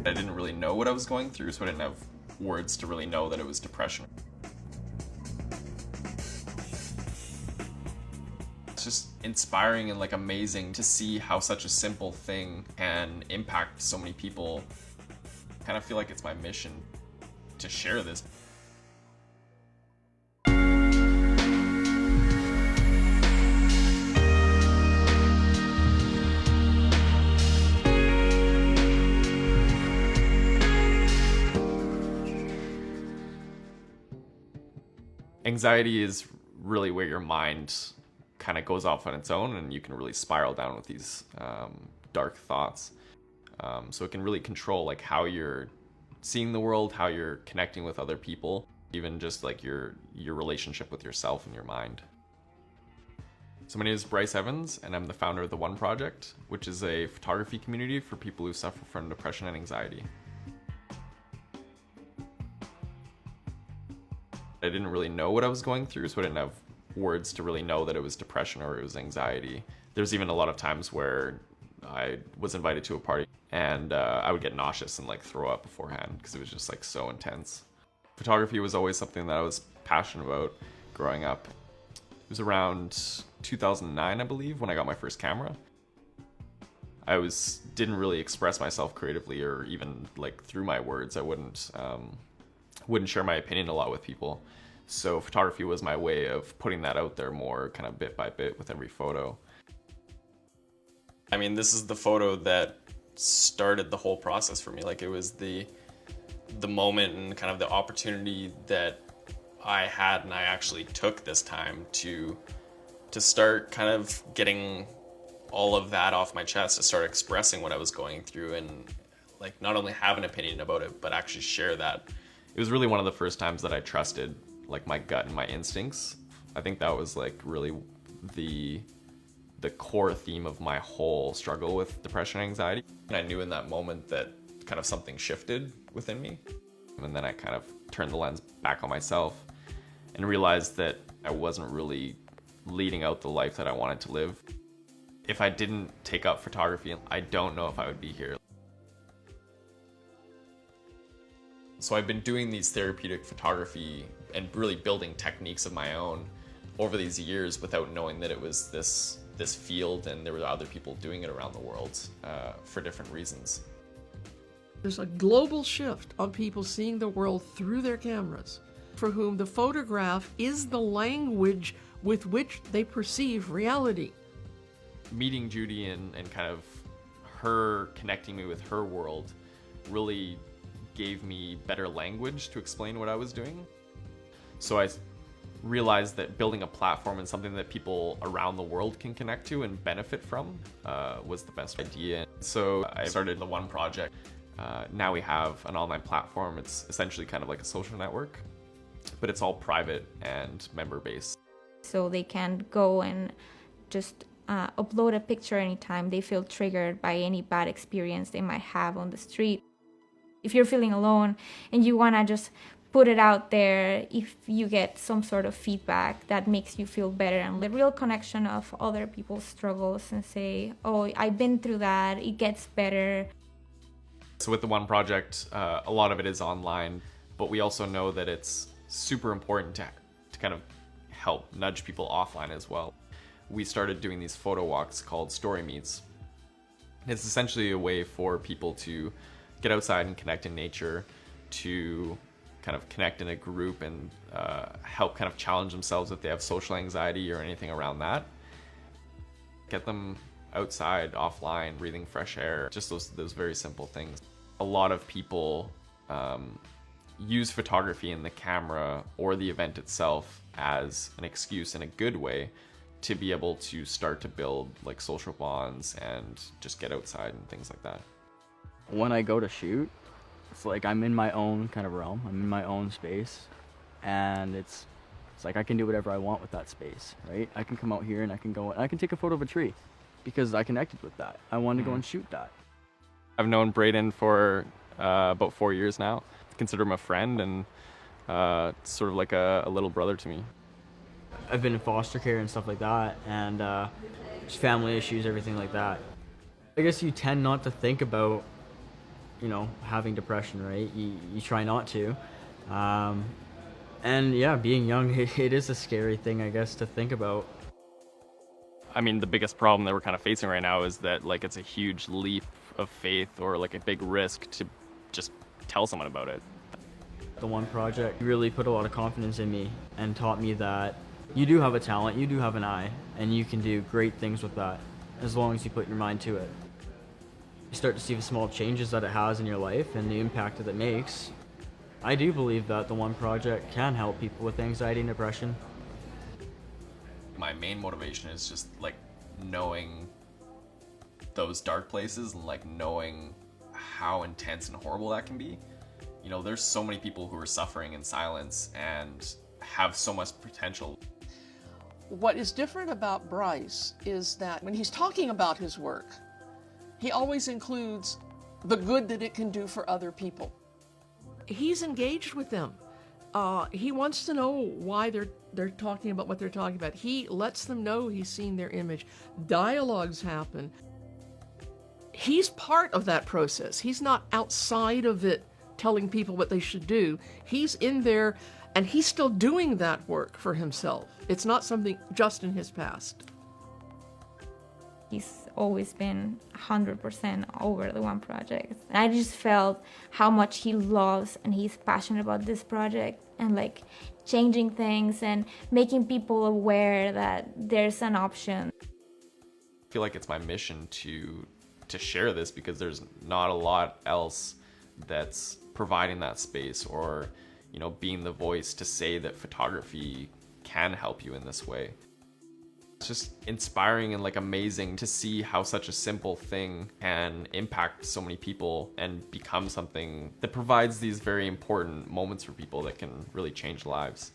I didn't really know what I was going through, so I didn't have words to really know that it was depression. It's just inspiring and like amazing to see how such a simple thing can impact so many people. I kind of feel like it's my mission to share this. Anxiety is really where your mind kind of goes off on its own, and you can really spiral down with these dark thoughts. So it can really control like how you're seeing the world, how you're connecting with other people, even just like your relationship with yourself and your mind. So my name is Bryce Evans, and I'm the founder of The One Project, which is a photography community for people who suffer from depression and anxiety. I didn't really know what I was going through, so I didn't have words to really know that it was depression or it was anxiety. There's even a lot of times where I was invited to a party and I would get nauseous and like throw up beforehand because it was just like so intense. Photography was always something that I was passionate about growing up. It was around 2009, I believe, when I got my first camera. I didn't really express myself creatively or even like through my words. I wouldn't share my opinion a lot with people. So photography was my way of putting that out there more kind of bit by bit with every photo. I mean, this is the photo that started the whole process for me. Like it was the moment and kind of the opportunity that I had, and I actually took this time to start kind of getting all of that off my chest, to start expressing what I was going through and like not only have an opinion about it, but actually share that. It was really one of the first times that I trusted like my gut and my instincts. I think that was like really the core theme of my whole struggle with depression and anxiety. And I knew in that moment that kind of something shifted within me. And then I kind of turned the lens back on myself and realized that I wasn't really leading out the life that I wanted to live. If I didn't take up photography, I don't know if I would be here. So I've been doing these therapeutic photography and really building techniques of my own over these years without knowing that it was this field and there were other people doing it around the world for different reasons. There's a global shift of people seeing the world through their cameras, for whom the photograph is the language with which they perceive reality. Meeting Judy and kind of her connecting me with her world really gave me better language to explain what I was doing. So I realized that building a platform and something that people around the world can connect to and benefit from was the best idea. So I started The One Project. Now we have an online platform. It's essentially kind of like a social network, but it's all private and member-based. So they can go and just upload a picture anytime they feel triggered by any bad experience they might have on the street. If you're feeling alone and you want to just put it out there, if you get some sort of feedback that makes you feel better and the real connection of other people's struggles and say, oh, I've been through that, it gets better. So with The One Project, a lot of it is online, but we also know that it's super important to kind of help nudge people offline as well. We started doing these photo walks called Story Meets. It's essentially a way for people to get outside and connect in nature, to kind of connect in a group and help kind of challenge themselves if they have social anxiety or anything around that. Get them outside, offline, breathing fresh air, just those very simple things. A lot of people use photography and the camera or the event itself as an excuse in a good way to be able to start to build like social bonds and just get outside and things like that. When I go to shoot, it's like I'm in my own kind of realm. I'm in my own space, and it's like I can do whatever I want with that space, right? I can come out here and I can take a photo of a tree because I connected with that. I wanted to go and shoot that. I've known Braden for about 4 years now. I consider him a friend and sort of like a little brother to me. I've been in foster care and stuff like that, and just family issues, everything like that. I guess you tend not to think about you know, having depression, right? You try not to. And yeah, being young, it is a scary thing, I guess, to think about. I mean, the biggest problem that we're kind of facing right now is that like it's a huge leap of faith or like a big risk to just tell someone about it. The One Project really put a lot of confidence in me and taught me that you do have a talent, you do have an eye, and you can do great things with that as long as you put your mind to it. You start to see the small changes that it has in your life and the impact that it makes. I do believe that the One Project can help people with anxiety and depression. My main motivation is just like knowing those dark places and like knowing how intense and horrible that can be. You know, there's so many people who are suffering in silence and have so much potential. What is different about Bryce is that when he's talking about his work, he always includes the good that it can do for other people. He's engaged with them. He wants to know why they're talking about what they're talking about. He lets them know he's seen their image. Dialogues happen. He's part of that process. He's not outside of it telling people what they should do. He's in there, and he's still doing that work for himself. It's not something just in his past. He's always been 100% over the One Project. And I just felt how much he loves and he's passionate about this project and like changing things and making people aware that there's an option. I feel like it's my mission to share this because there's not a lot else that's providing that space or, you know, being the voice to say that photography can help you in this way. It's just inspiring and like amazing to see how such a simple thing can impact so many people and become something that provides these very important moments for people that can really change lives.